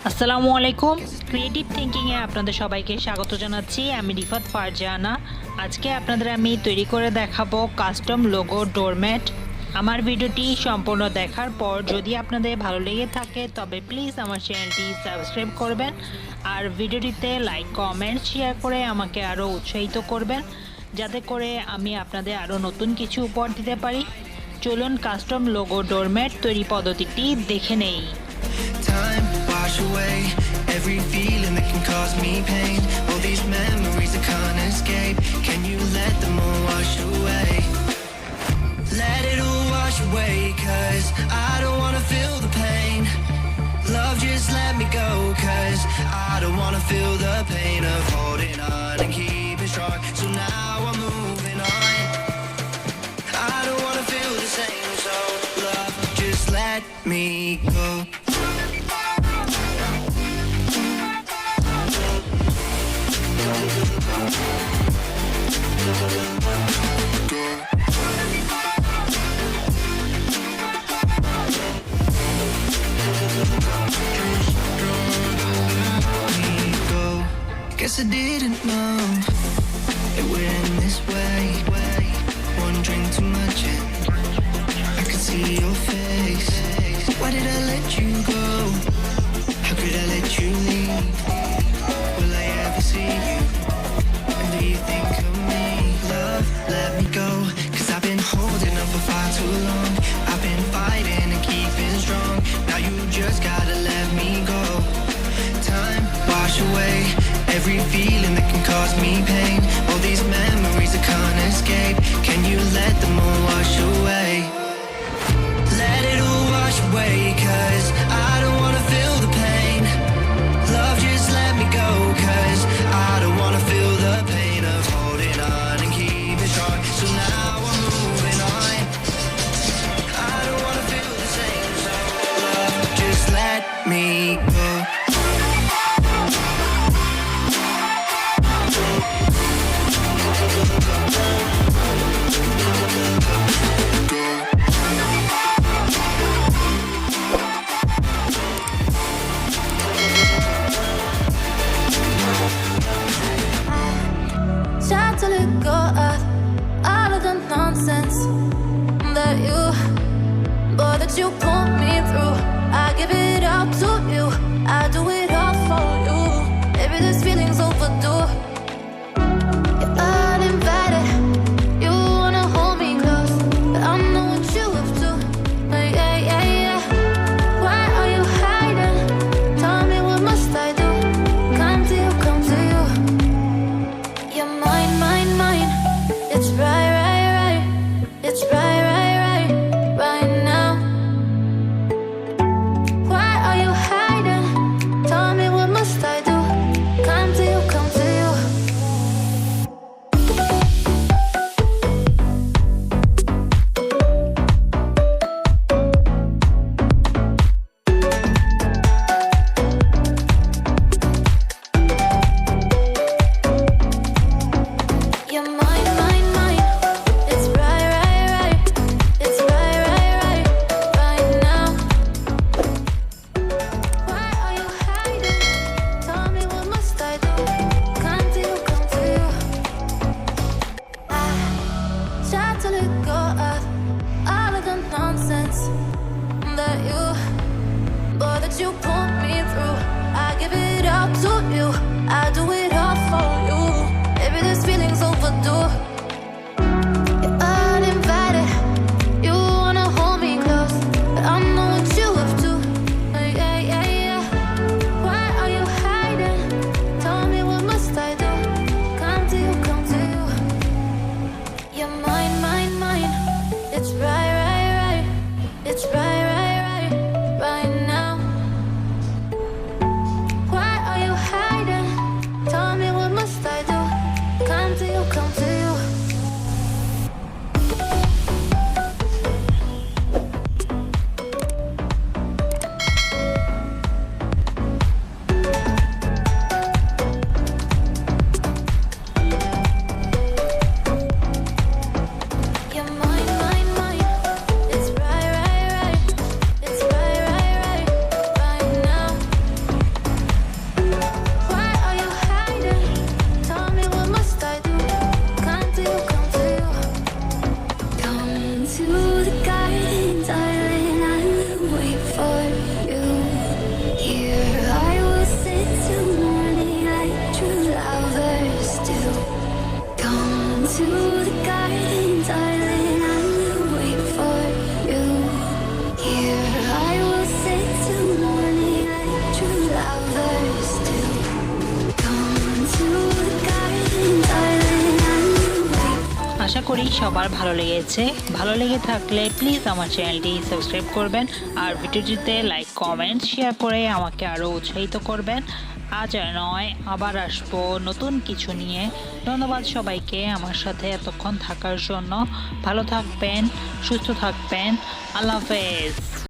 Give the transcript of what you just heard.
আসসালামু আলাইকুম। ক্রিয়েটিভ থিঙ্কিংয়ে আপনাদের সবাইকে স্বাগত জানাচ্ছি। আমি রিফাত ফারজানা। আজকে আপনাদের আমি তৈরি করে দেখাবো কাস্টম লোগো ডোরম্যাট। আমার ভিডিওটি সম্পূর্ণ দেখার পর যদি আপনাদের ভালো লেগে থাকে তবে প্লিজ আমার চ্যানেলটি সাবস্ক্রাইব করবেন আর ভিডিওটিতে লাইক কমেন্ট শেয়ার করে আমাকে আরও উৎসাহিত করবেন যাতে করে আমি আপনাদের আরও নতুন কিছু উপহার দিতে পারি। চলুন কাস্টম লোগো ডোরম্যাট তৈরি পদ্ধতিটি দেখে নেই। Time wash away every feeling that can cause me pain. All these memories I can't escape. Can you let them all wash away? Let it all wash away, 'cause I don't wanna feel the pain. Love, just let me go, 'cause I don't wanna feel the pain of holding on and keeping strong. So now I'm moving on. I don't wanna feel the same, so love, just let me go. Guess I didn't know it would end this way. One drink too much and I could see your face. Why did I let you go? How could I let you leave? Will I ever see you? And do you think of me? Love, let me go, 'cause I've been holding on for far too long. I've been fighting and keeping strong. Now you just gotta let me go. Time wash away every feeling that can cause me pain. All these memories I can't escape. Can you let them all wash away? Let it all wash away, 'cause I don't wanna feel the pain. Love, just let me go, 'cause I don't wanna feel the pain of holding on and keeping strong. So now I'm moving on. I don't wanna feel the same, so love, just let me go. Try to let go of all of the nonsense that you put me through. I give it all to you. I do it all for you. Maybe this feeling's overdue. You're uninvited. You wanna hold me close, but I know what you have to. Yeah, yeah, yeah. Why are you hiding? Tell me, what must I do? Come to you, come to you. You're mine, mine, mine. It's right, right, right. It's right, right, right, right now. Why are you hiding? Tell me, what must I do? Come to you, come to you. You're mine, mine, mine. It's right, right, right. It's right, right, right, right now. Why are you hiding? Tell me, what must I do? Come to you, come to you. I try to let go of all of the nonsense that you put me through. I give it all to you. I do it all for you. Maybe this feeling's overdue. You're uninvited. You wanna hold me close, but I know what you have to. Yeah, yeah, yeah. Why are you hiding? Tell me, what must I do? Come to you, come to you. You're mine, mine, mine. It's right, right, right. It's right, right, right, right now. Why are you hiding? করি সবার ভালো লেগেছে। ভালো লেগে থাকলে please আমার চ্যানেলটি subscribe করবেন আর ভিডিওটিতে লাইক কমেন্ট শেয়ার করে আমাকে আরও উৎসাহিত করবেন। আজ আর নয়, আবার আসবো নতুন কিছু নিয়ে। ধন্যবাদ সবাইকে আমার সাথে এতক্ষণ থাকার জন্য। ভালো থাকবেন, সুস্থ থাকবেন। আল্লাহ হাফেজ।